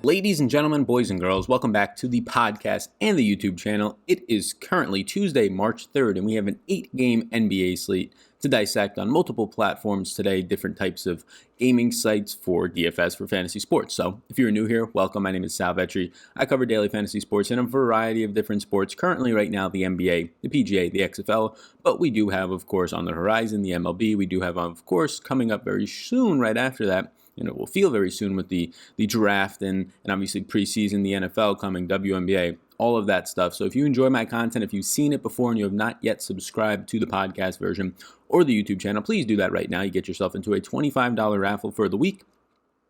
Ladies and gentlemen, boys and girls, welcome back to the podcast and the YouTube channel. It is currently Tuesday, March 3rd, and we have an 8-game NBA slate to dissect on multiple platforms today, different types of gaming sites for DFS for fantasy sports. So if you're new here, welcome. My name is Sal Vetri. I cover daily fantasy sports in a variety of different sports. Currently right now, the NBA, the PGA, the XFL, but we do have, of course, on the horizon, the MLB. We do have, of course, coming up very soon right after that, and it will feel very soon with the draft and obviously preseason, the NFL coming, WNBA, all of that stuff. So if you enjoy my content, if you've seen it before and you have not yet subscribed to the podcast version or the YouTube channel, please do that right now. You get yourself into a $25 raffle for the week.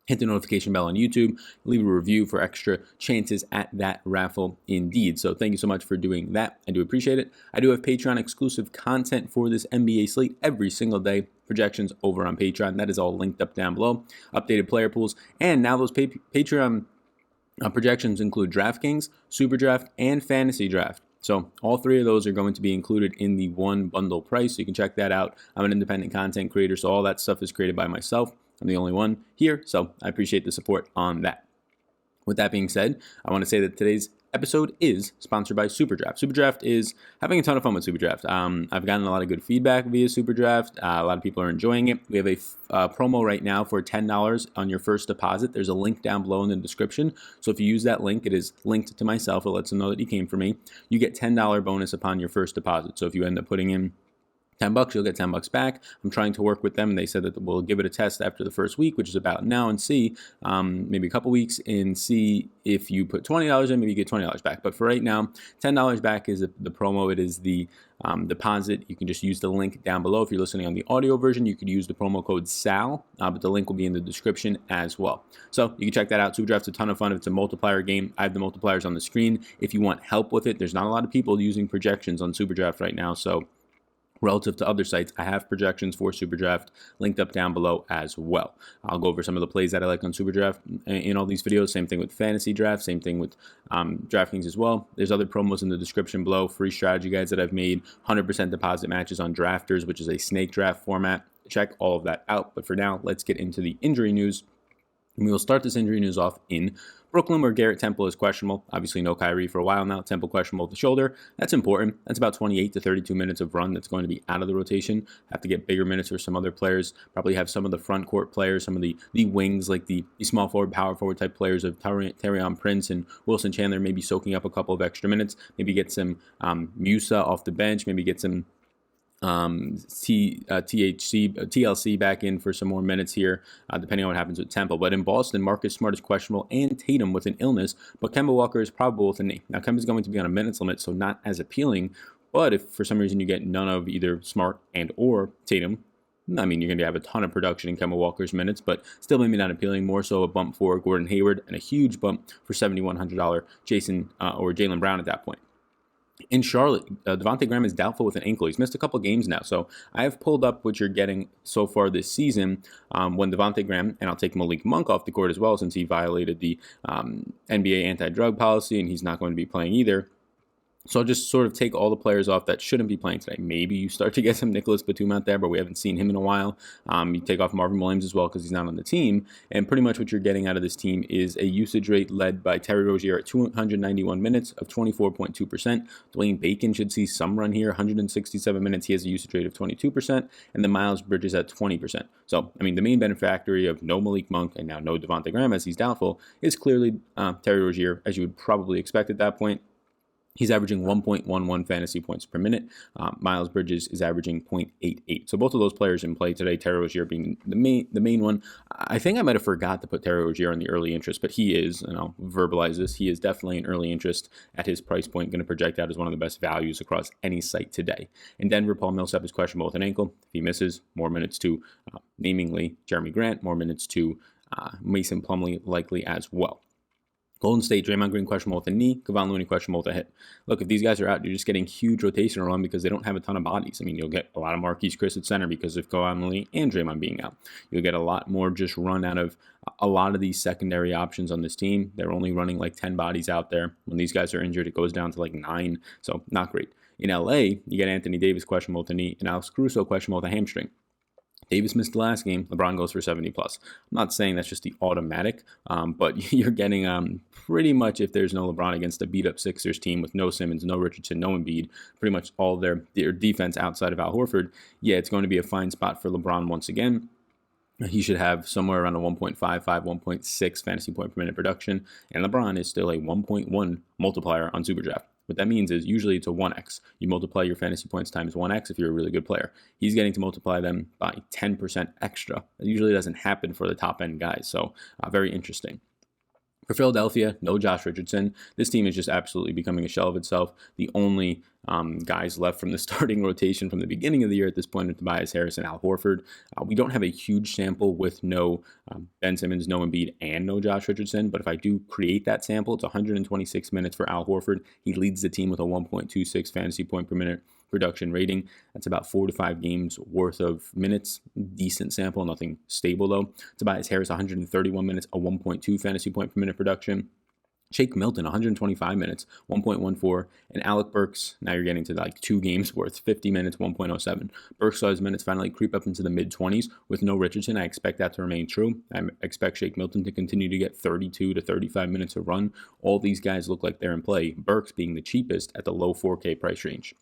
Hit the notification bell on YouTube, leave a review for extra chances at that raffle indeed. So thank you so much for doing that. I do appreciate it. I do have Patreon exclusive content for this NBA slate every single day. Projections over on Patreon. That is all linked up down below. Updated player pools. And now those Patreon projections include DraftKings, Super Draft, and Fantasy Draft. So all three of those are going to be included in the one bundle price. So you can check that out. I'm an independent content creator, so all that stuff is created by myself. I'm the only one here, so I appreciate the support on that. With that being said, I want to say that today's episode is sponsored by SuperDraft. SuperDraft is having a ton of fun with SuperDraft. I've gotten a lot of good feedback via SuperDraft. A lot of people are enjoying it. We have a promo right now for $10 on your first deposit. There's a link down below in the description. So if you use that link, it is linked to myself. It lets them know that you came from me. You get $10 bonus upon your first deposit. So if you end up putting in $10, you'll get $10 back. I'm trying to work with them, and they said that we'll give it a test after the first week, which is about now, and see maybe a couple weeks, and see if you put $20 in, maybe you get $20 back. But for right now, $10 back is the promo. It is the deposit. You can just use the link down below. If you're listening on the audio version, you could use the promo code SAL, but the link will be in the description as well. So you can check that out. SuperDraft's a ton of fun. It's a multiplier game. I have the multipliers on the screen. If you want help with it, there's not a lot of people using projections on SuperDraft right now, so relative to other sites, I have projections for SuperDraft linked up down below as well. I'll go over some of the plays that I like on SuperDraft in all these videos. Same thing with Fantasy Draft, same thing with DraftKings as well. There's other promos in the description below, free strategy guides that I've made, 100% deposit matches on Drafters, which is a snake draft format. Check all of that out. But for now, let's get into the injury news. And we will start this injury news off in Brooklyn, where Garrett Temple is questionable. Obviously, no Kyrie for a while now. Temple questionable with the shoulder. That's important. That's about 28 to 32 minutes of run that's going to be out of the rotation. Have to get bigger minutes for some other players. Probably have some of the front court players, some of the wings, like the small forward, power forward type players of Taurean Prince and Wilson Chandler, maybe soaking up a couple of extra minutes. Maybe get some Musa off the bench. Maybe get some TLC back in for some more minutes here, depending on what happens with Temple. But in Boston, Marcus Smart is questionable and Tatum with an illness, but Kemba Walker is probable with a knee. Now, Kemba's going to be on a minutes limit, so not as appealing, but if for some reason you get none of either Smart and or Tatum, I mean, you're going to have a ton of production in Kemba Walker's minutes, but still maybe not appealing. More so a bump for Gordon Hayward and a huge bump for $7,100 Jason or Jaylen Brown at that point. In Charlotte, Devontae Graham is doubtful with an ankle. He's missed a couple games now. So I have pulled up what you're getting so far this season when Devontae Graham, and I'll take Malik Monk off the court as well since he violated the NBA anti-drug policy and he's not going to be playing either. So I'll just sort of take all the players off that shouldn't be playing today. Maybe you start to get some Nicholas Batum out there, but we haven't seen him in a while. You take off Marvin Williams as well because he's not on the team. And pretty much what you're getting out of this team is a usage rate led by Terry Rozier at 291 minutes of 24.2%. Dwayne Bacon should see some run here, 167 minutes. He has a usage rate of 22%. And then Miles Bridges at 20%. So, I mean, the main beneficiary of no Malik Monk and now no Devontae Graham as he's doubtful is clearly Terry Rozier, as you would probably expect at that point. He's averaging 1.11 fantasy points per minute. Miles Bridges is averaging 0.88. So both of those players in play today, Terry Rozier being the main one. I think I might have forgot to put Terry Rozier on the early interest, but he is, and I'll verbalize this, he is definitely an early interest at his price point, going to project out as one of the best values across any site today. In Denver, Paul Millsap is questionable with an ankle. If he misses, more minutes to, namingly, Jeremy Grant, more minutes to Mason Plumlee likely as well. Golden State, Draymond Green questionable with a knee, Kevon Looney questionable with a hit. Look, if these guys are out, you're just getting huge rotational run because they don't have a ton of bodies. I mean, you'll get a lot of Marquise Chris at center because of Kevon Looney and Draymond being out. You'll get a lot more just run out of a lot of these secondary options on this team. They're only running like 10 bodies out there. When these guys are injured, it goes down to like 9, so not great. In LA, you get Anthony Davis questionable with a knee and Alex Caruso questionable with a hamstring. Davis missed the last game. LeBron goes for 70 plus. I'm not saying that's just the automatic, but you're getting pretty much, if there's no LeBron against a beat-up Sixers team with no Simmons, no Richardson, no Embiid, pretty much all their defense outside of Al Horford, yeah, it's going to be a fine spot for LeBron once again. He should have somewhere around a 1.55, 1.6 fantasy point per minute production, and LeBron is still a 1.1 multiplier on SuperDraft. What that means is usually it's a 1x. You multiply your fantasy points times 1x if you're a really good player. He's getting to multiply them by 10% extra. That usually doesn't happen for the top end guys, so very interesting. For Philadelphia, no Josh Richardson. This team is just absolutely becoming a shell of itself. The only guys left from the starting rotation from the beginning of the year at this point are Tobias Harris and Al Horford. We don't have a huge sample with no Ben Simmons, no Embiid, and no Josh Richardson. But if I do create that sample, it's 126 minutes for Al Horford. He leads the team with a 1.26 fantasy point per minute production rating. That's about 4 to 5 games worth of minutes. Decent sample, nothing stable though. Tobias Harris, 131 minutes, a 1.2 fantasy point per minute production. Shake Milton, 125 minutes, 1.14, and Alec Burks, now you're getting to like 2 games worth, 50 minutes, 1.07. Burks saw his minutes finally creep up into the mid-20s. With no Richardson, I expect that to remain true. I expect Shake Milton to continue to get 32 to 35 minutes of run. All these guys look like they're in play, Burks being the cheapest at the low 4K price range.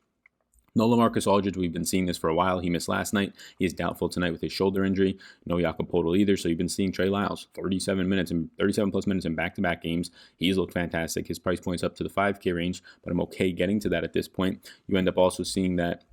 No LaMarcus Aldridge, we've been seeing this for a while. He missed last night. He is doubtful tonight with his shoulder injury. No Jakob Poeltl either, so you've been seeing Trey Lyles, 37 plus minutes in back-to-back games. He's looked fantastic. His price point's up to the 5K range, but I'm okay getting to that at this point. You end up also seeing that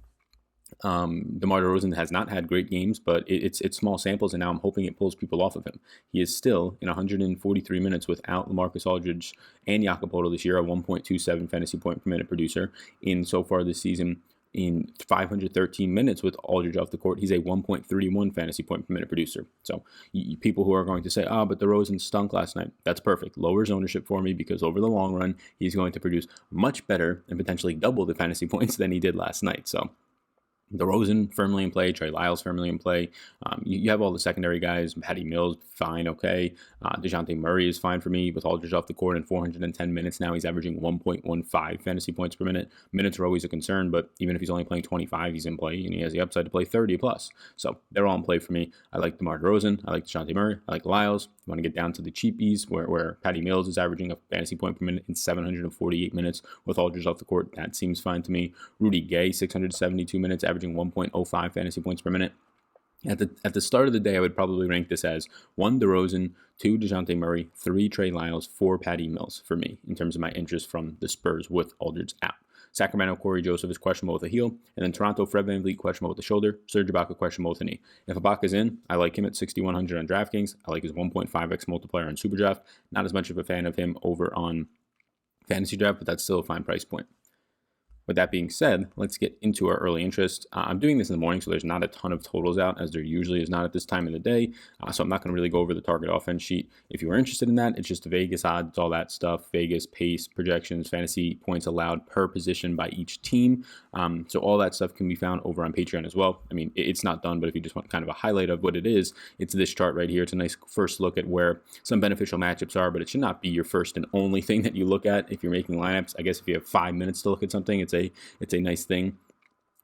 DeMar DeRozan has not had great games, but it's small samples, and now I'm hoping it pulls people off of him. He is still in 143 minutes without LaMarcus Aldridge and Jakob Poeltl this year, a 1.27 fantasy point per minute producer. In so far this season, in 513 minutes with Aldridge off the court, he's a 1.31 fantasy point per minute producer. So people who are going to say, but DeRozan stunk last night, that's perfect. Lowers ownership for me because over the long run, he's going to produce much better and potentially double the fantasy points than he did last night. So DeRozan firmly in play, Trey Lyles firmly in play. You have all the secondary guys. Patty Mills, fine, okay. DeJounte Murray is fine for me with Aldridge off the court in 410 minutes now. He's averaging 1.15 fantasy points per minute. Minutes are always a concern, but even if he's only playing 25, he's in play, and he has the upside to play 30 plus. So they're all in play for me. I like DeMar DeRozan. I like DeJounte Murray. I like Lyles. You want to get down to the cheapies where Patty Mills is averaging a fantasy point per minute in 748 minutes with Aldridge off the court. That seems fine to me. Rudy Gay, 672 minutes, averaging 1.05 fantasy points per minute. At the start of the day, I would probably rank this as 1 DeRozan, 2 DeJounte Murray, 3 Trey Lyles, 4 Patty Mills for me in terms of my interest from the Spurs with Aldridge out. Sacramento, Corey Joseph is questionable with a heel, and then Toronto, Fred VanVleet questionable with the shoulder, Serge Ibaka questionable with a knee. If Ibaka's in, I like him at 6,100 on DraftKings. I like his 1.5x multiplier on SuperDraft. Not as much of a fan of him over on Fantasy Draft, but that's still a fine price point. With that being said, let's get into our early interest. I'm doing this in the morning, so there's not a ton of totals out, as there usually is not at this time of the day. So I'm not going to really go over the target offense sheet. If you are interested in that, it's just Vegas odds, all that stuff, Vegas pace, projections, fantasy points allowed per position by each team. So all that stuff can be found over on Patreon as well. I mean, it's not done, but if you just want kind of a highlight of what it is, it's this chart right here. It's a nice first look at where some beneficial matchups are, but it should not be your first and only thing that you look at if you're making lineups. I guess if you have 5 minutes to look at something, it's a nice thing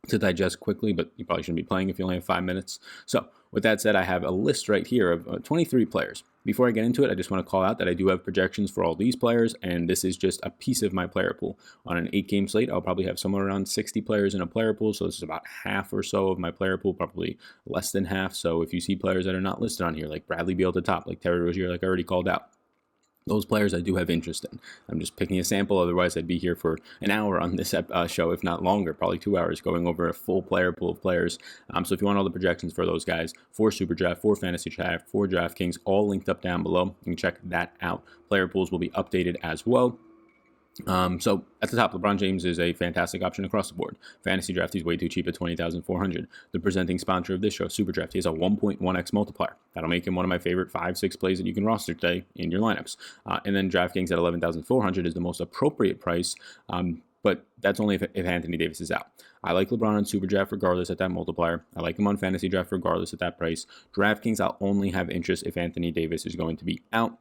to digest quickly, but you probably shouldn't be playing if you only have 5 minutes. So with that said, I have a list right here of 23 players. Before I get into it, I just want to call out that I do have projections for all these players, and this is just a piece of my player pool. On an 8-game slate, I'll probably have somewhere around 60 players in a player pool, so this is about half or so of my player pool, probably less than half. So if you see players that are not listed on here, like Bradley Beal at the top, like Terry Rozier, like I already called out, those players I do have interest in. I'm just picking a sample, otherwise I'd be here for an hour on this show, if not longer, probably 2 hours, going over a full player pool of players. So if you want all the projections for those guys, for SuperDraft, for Fantasy Draft, for DraftKings, all linked up down below. You can check that out. Player pools will be updated as well. So at the top, LeBron James is a fantastic option across the board. Fantasy Draft, he's way too cheap at $20,400. The presenting sponsor of this show, SuperDraft, he has a 1.1x multiplier. That'll make him one of my favorite 5-6 plays that you can roster today in your lineups. And then DraftKings at $11,400 is the most appropriate price, but that's only if Anthony Davis is out. I like LeBron on SuperDraft regardless at that multiplier. I like him on Fantasy Draft regardless at that price. DraftKings, I'll only have interest if Anthony Davis is going to be out.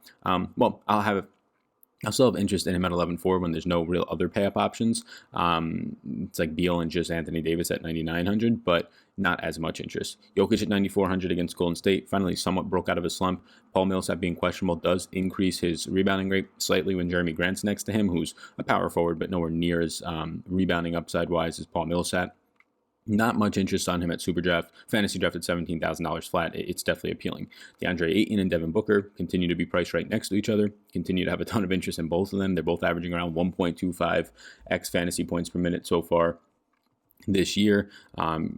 I'll still have interest in him at 11.4 when there's no real other pay-up options. It's like Beal and just Anthony Davis at 9,900, but not as much interest. Jokic at 9,400 against Golden State finally somewhat broke out of a slump. Paul Millsap being questionable does increase his rebounding rate slightly when Jeremy Grant's next to him, who's a power forward but nowhere near as rebounding upside-wise as Paul Millsap. Not much interest on him at Superdraft. Fantasy draft at $17,000 flat. It's definitely appealing. DeAndre Ayton and Devin Booker continue to be priced right next to each other. Continue to have a ton of interest in both of them. They're both averaging around 1.25x fantasy points per minute so far this year.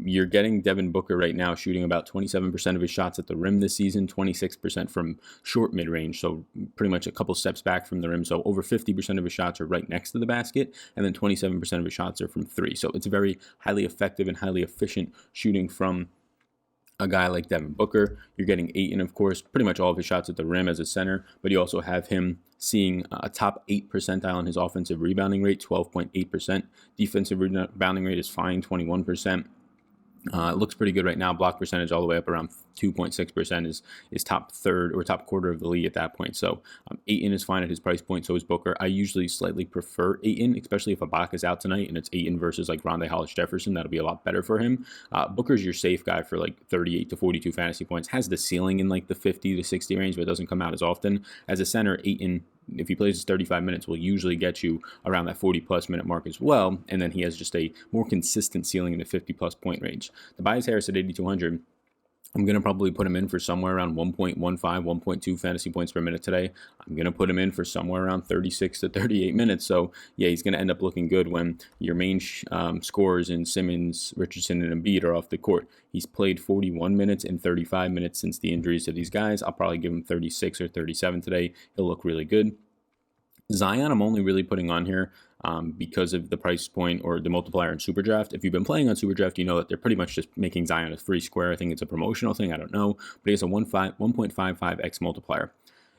You're getting Devin Booker right now shooting about 27% of his shots at the rim this season, 26% from short mid-range, so pretty much a couple steps back from the rim. So over 50% of his shots are right next to the basket, and then 27% of his shots are from three. So it's a very highly effective and highly efficient shooting from a guy like Devin Booker. You're getting Ayton, of course, pretty much all of his shots at the rim as a center, but you also have him seeing a top 8 percentile in his offensive rebounding rate, 12.8%. Defensive rebounding rate is fine, 21%. It looks pretty good right now. Block percentage all the way up around 2.6% is top third or top quarter of the league at that point. So Ayton is fine at his price point. So is Booker. I usually slightly prefer Ayton, especially if Ibaka's out tonight and it's Ayton versus like Rondae Hollis-Jefferson. That'll be a lot better for him. Booker's your safe guy for like 38 to 42 fantasy points. Has the ceiling in like the 50 to 60 range, but it doesn't come out as often. As a center, Ayton, if he plays 35 minutes, will usually get you around that 40-plus minute mark as well. And then he has just a more consistent ceiling in the 50-plus point range. Tobias Harris at 8,200. I'm going to probably put him in for somewhere around 1.15, 1.2 fantasy points per minute today. I'm going to put him in for somewhere around 36 to 38 minutes. So, yeah, he's going to end up looking good when your main scorers in Simmons, Richardson, and Embiid are off the court. He's played 41 minutes and 35 minutes since the injuries to these guys. I'll probably give him 36 or 37 today. He'll look really good. Zion, I'm only really putting on here because of the price point or the multiplier in Superdraft. If you've been playing on Superdraft, you know that they're pretty much just making Zion a free square. I think it's a promotional thing. I don't know. But he has a 1.55x multiplier.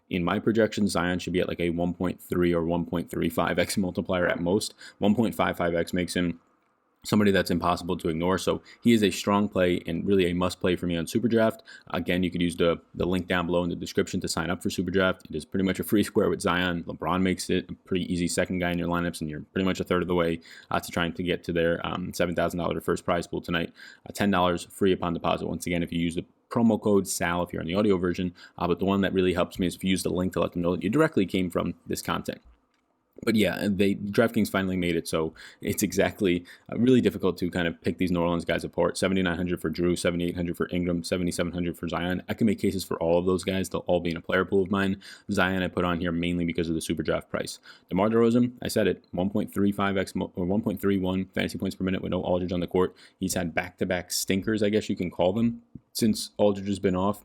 In my projections, Zion should be at like a 1.3 or 1.35x multiplier at most. 1.55x makes him somebody that's impossible to ignore. So he is a strong play and really a must play for me on Superdraft. Again, you could use the link down below in the description to sign up for Superdraft. It is pretty much a free square with Zion. LeBron makes it a pretty easy second guy in your lineups, and you're pretty much a third of the way to trying to get to their $7,000 first prize pool tonight. $10 free upon deposit. Once again, if you use the promo code SAL if you're on the audio version, but the one that really helps me is if you use the link to let them know that you directly came from this content. But yeah, DraftKings finally made it, so it's exactly really difficult to kind of pick these New Orleans guys apart. 7,900 for Drew, 7,800 for Ingram, 7,700 for Zion. I can make cases for all of those guys. They'll all be in a player pool of mine. Zion I put on here mainly because of the super draft price. DeMar DeRozan, I said it, 1.35x or 1.31 fantasy points per minute with no Aldridge on the court. He's had back-to-back stinkers, I guess you can call them, since Aldridge has been off.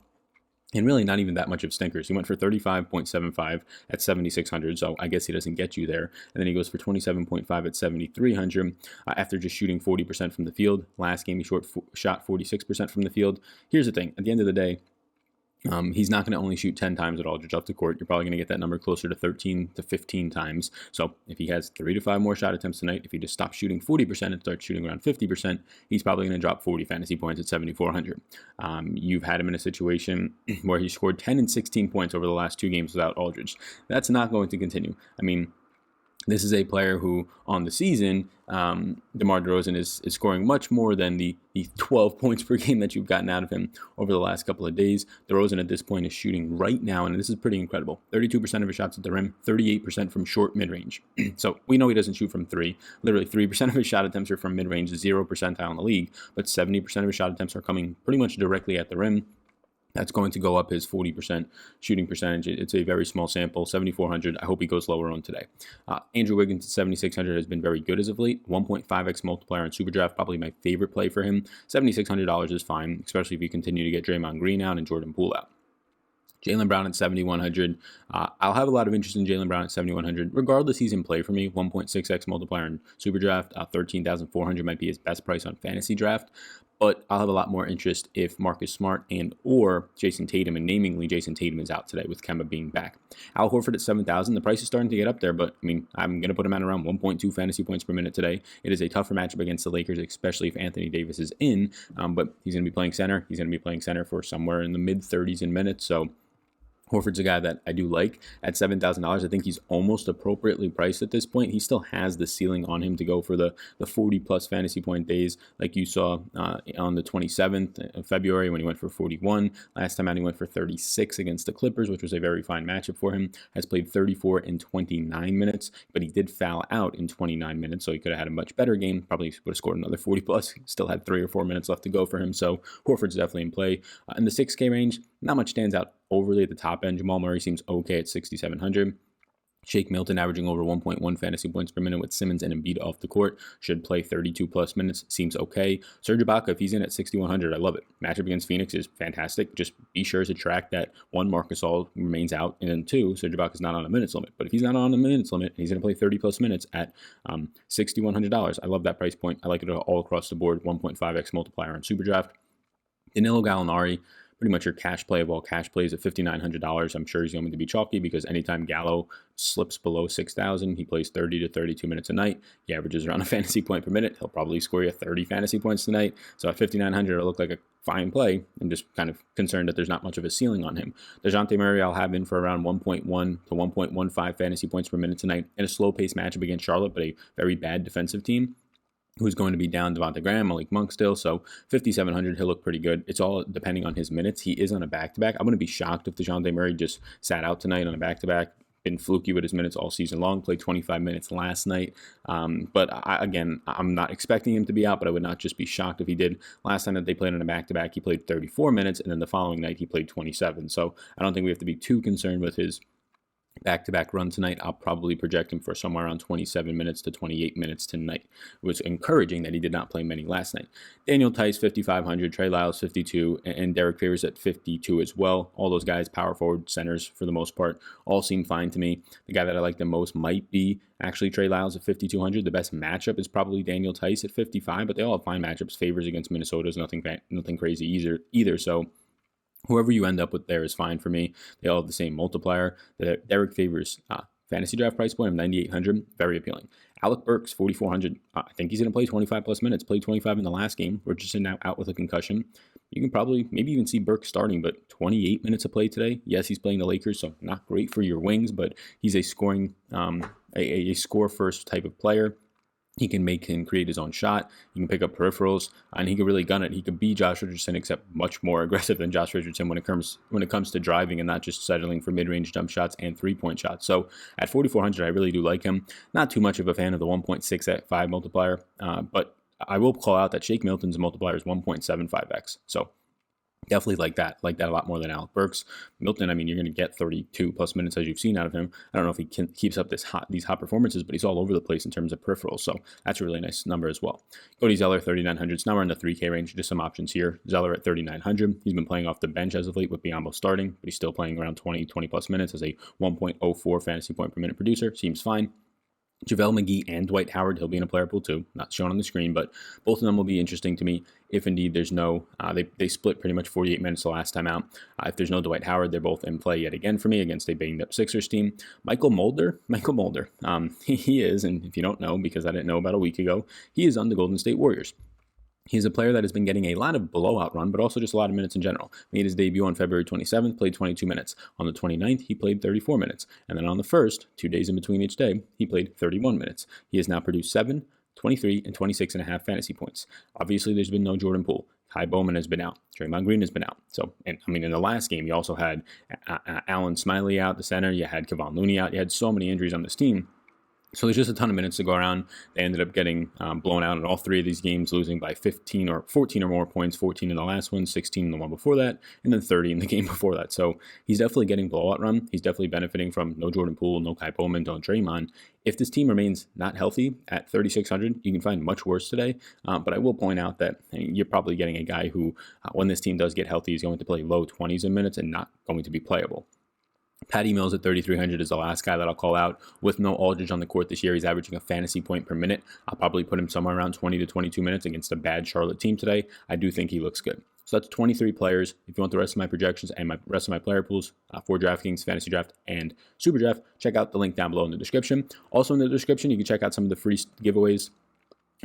And really not even that much of stinkers. He went for 35.75 at 7,600, so I guess he doesn't get you there. And then he goes for 27.5 at 7,300 after just shooting 40% from the field. Last game, he shot 46% from the field. Here's the thing. At the end of the day, he's not going to only shoot 10 times at Aldridge off the court. You're probably going to get that number closer to 13 to 15 times. So if he has 3 to 5 more shot attempts tonight, if he just stops shooting 40% and starts shooting around 50%, he's probably going to drop 40 fantasy points at 7,400. You've had him in a situation where he scored 10 and 16 points over the last 2 games without Aldridge. That's not going to continue. I mean, this is a player who, on the season, DeMar DeRozan is scoring much more than the 12 points per game that you've gotten out of him over the last couple of days. DeRozan at this point is shooting right now, and this is pretty incredible, 32% of his shots at the rim, 38% from short mid-range. So we know he doesn't shoot from 3. Literally 3% of his shot attempts are from mid-range, 0 percentile in the league, but 70% of his shot attempts are coming pretty much directly at the rim. That's going to go up his 40% shooting percentage. It's a very small sample, 7,400. I hope he goes lower on today. Andrew Wiggins at 7,600 has been very good as of late. 1.5x multiplier in Superdraft, probably my favorite play for him. $7,600 is fine, especially if you continue to get Draymond Green out and Jordan Poole out. Jaylen Brown at 7,100. I'll have a lot of interest in Jaylen Brown at 7,100. Regardless, he's in play for me. 1.6x multiplier in Superdraft. 13,400 might be his best price on Fantasy Draft. But I'll have a lot more interest if Marcus Smart and or Jason Tatum, and namingly Jason Tatum, is out today with Kemba being back. Al Horford at 7,000. The price is starting to get up there, but I mean, I'm going to put him at around 1.2 fantasy points per minute today. It is a tougher matchup against the Lakers, especially if Anthony Davis is in, but he's going to be playing center. He's going to be playing center for somewhere in the mid-30s in minutes, so Horford's a guy that I do like at $7,000. I think he's almost appropriately priced at this point. He still has the ceiling on him to go for the 40-plus fantasy point days like you saw on the 27th of February when he went for 41. Last time out, he went for 36 against the Clippers, which was a very fine matchup for him. Has played 34 in 29 minutes, but he did foul out in 29 minutes, so he could have had a much better game. Probably would have scored another 40-plus. Still had 3 or 4 minutes left to go for him, so Horford's definitely in play. In the 6K range, not much stands out overly at the top end. Jamal Murray seems okay at 6,700. Shake Milton averaging over 1.1 fantasy points per minute with Simmons and Embiid off the court. Should play 32-plus minutes. Seems okay. Serge Ibaka, if he's in at 6,100, I love it. Matchup against Phoenix is fantastic. Just be sure to track that, 1, Marc Gasol remains out, and then 2, Serge Ibaka's not on a minutes limit. But if he's not on a minutes limit, he's going to play 30-plus minutes at $6,100. I love that price point. I like it all across the board. 1.5x multiplier on SuperDraft. Danilo Gallinari, pretty much your cash play of all cash plays at $5,900. I'm sure he's going to be chalky because anytime Gallo slips below 6,000, he plays 30 to 32 minutes a night. He averages around a fantasy point per minute. He'll probably score you 30 fantasy points tonight. So at $5,900, it'll look like a fine play. I'm just kind of concerned that there's not much of a ceiling on him. DeJounte Murray, I'll have in for around 1.1 to 1.15 fantasy points per minute tonight in a slow-paced matchup against Charlotte, but a very bad defensive team who's going to be down Devontae Graham, Malik Monk still, so 5,700, he'll look pretty good. It's all depending on his minutes. He is on a back-to-back. I'm going to be shocked if DeJounte Murray just sat out tonight on a back-to-back. Been fluky with his minutes all season long, played 25 minutes last night. But I'm not expecting him to be out, but I would not just be shocked if he did. Last time that they played on a back-to-back, he played 34 minutes, and then the following night he played 27. So I don't think we have to be too concerned with his back-to-back run tonight. I'll probably project him for somewhere around 27 minutes to 28 minutes tonight. It was encouraging that he did not play many last night. Daniel Tice, 5,500, Trey Lyles, 52, and Derek Favors at 52 as well. All those guys, power forward, centers for the most part, all seem fine to me. The guy that I like the most might be actually Trey Lyles at 5,200. The best matchup is probably Daniel Tice at 55, but they all have fine matchups. Favors against Minnesota is nothing crazy either. So whoever you end up with there is fine for me. They all have the same multiplier. The Derek Favors fantasy draft price point of 9,800, very appealing. Alec Burks, 4,400. I think he's going to play 25-plus minutes. Played 25 in the last game. Richardson now out with a concussion. You can probably maybe even see Burks starting, but 28 minutes of play today. Yes, he's playing the Lakers, so not great for your wings, but he's a scoring, a score-first type of player. He can make and create his own shot. He can pick up peripherals, and he can really gun it. He could be Josh Richardson, except much more aggressive than Josh Richardson when it comes to driving and not just settling for mid-range jump shots and three-point shots. So at 4,400, I really do like him. Not too much of a fan of the 1.6 at 5 multiplier, but I will call out that Shake Milton's multiplier is 1.75x. So definitely like that a lot more than Alec Burks. Milton, I mean, you're going to get 32-plus minutes as you've seen out of him. I don't know if he keeps up these hot performances, but he's all over the place in terms of peripherals, so that's a really nice number as well. Cody Zeller, 3,900. So now we're in the 3K range. Just some options here. Zeller at 3,900. He's been playing off the bench as of late with Biyombo starting, but he's still playing around 20-plus minutes as a 1.04 fantasy point per minute producer. Seems fine. JaVale McGee and Dwight Howard, he'll be in a player pool too, not shown on the screen, but both of them will be interesting to me if indeed there's no, they split pretty much 48 minutes the last time out. If there's no Dwight Howard, they're both in play yet again for me against a banged up Sixers team. Michael Mulder, he is, and if you don't know, because I didn't know about a week ago, he is on the Golden State Warriors. He's a player that has been getting a lot of blowout run, but also just a lot of minutes in general. Made his debut on February 27th, played 22 minutes. On the 29th, he played 34 minutes. And then on the 1st, 2 days in between each day, he played 31 minutes. He has now produced 7, 23, and 26.5 fantasy points. Obviously, there's been no Jordan Poole. Kai Bowman has been out. Draymond Green has been out. So, in the last game, you also had Alan Smiley out, the center. You had Kevon Looney out. You had so many injuries on this team. So there's just a ton of minutes to go around. They ended up getting blown out in all 3 of these games, losing by 15 or 14 or more points, 14 in the last one, 16 in the one before that, and then 30 in the game before that. So he's definitely getting blowout run. He's definitely benefiting from no Jordan Poole, no Kai Bowman, no Draymond. If this team remains not healthy at 3,600, you can find much worse today. But I will point out that you're probably getting a guy who, when this team does get healthy, is going to play low 20s in minutes and not going to be playable. Patty Mills at 3,300 is the last guy that I'll call out. With no Aldridge on the court this year, he's averaging a fantasy point per minute. I'll probably put him somewhere around 20 to 22 minutes against a bad Charlotte team today. I do think he looks good. So that's 23 players. If you want the rest of my projections and my rest of my player pools for DraftKings, Fantasy Draft, and Super Draft, check out the link down below in the description. Also in the description, you can check out some of the free giveaways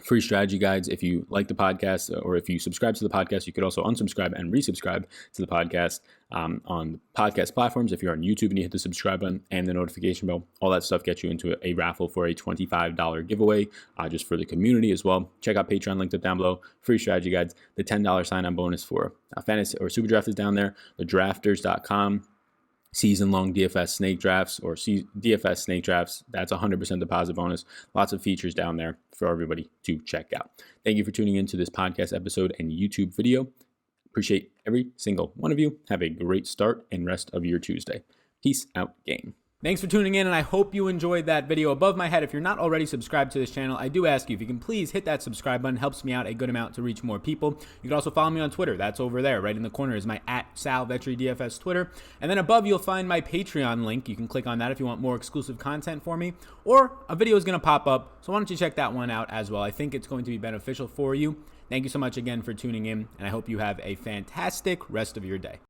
free strategy guides. If you like the podcast or if you subscribe to the podcast, you could also unsubscribe and resubscribe to the podcast on podcast platforms. If you're on YouTube and you hit the subscribe button and the notification bell, all that stuff gets you into a raffle for a $25 giveaway just for the community as well. Check out Patreon, linked up down below. Free strategy guides. The $10 sign-on bonus for fantasy or super draft is down there. The drafters.com. Season-long DFS snake drafts or DFS snake drafts. That's 100% deposit bonus. Lots of features down there for everybody to check out. Thank you for tuning into this podcast episode and YouTube video. Appreciate every single one of you. Have a great start and rest of your Tuesday. Peace out, gang. Thanks for tuning in, and I hope you enjoyed that video. Above my head, if you're not already subscribed to this channel, I do ask you if you can please hit that subscribe button. Helps me out a good amount to reach more people. You can also follow me on Twitter. That's over there. Right in the corner is my @SalVetriDFS Twitter. And then above, you'll find my Patreon link. You can click on that if you want more exclusive content for me. Or a video is going to pop up, so why don't you check that one out as well. I think it's going to be beneficial for you. Thank you so much again for tuning in, and I hope you have a fantastic rest of your day.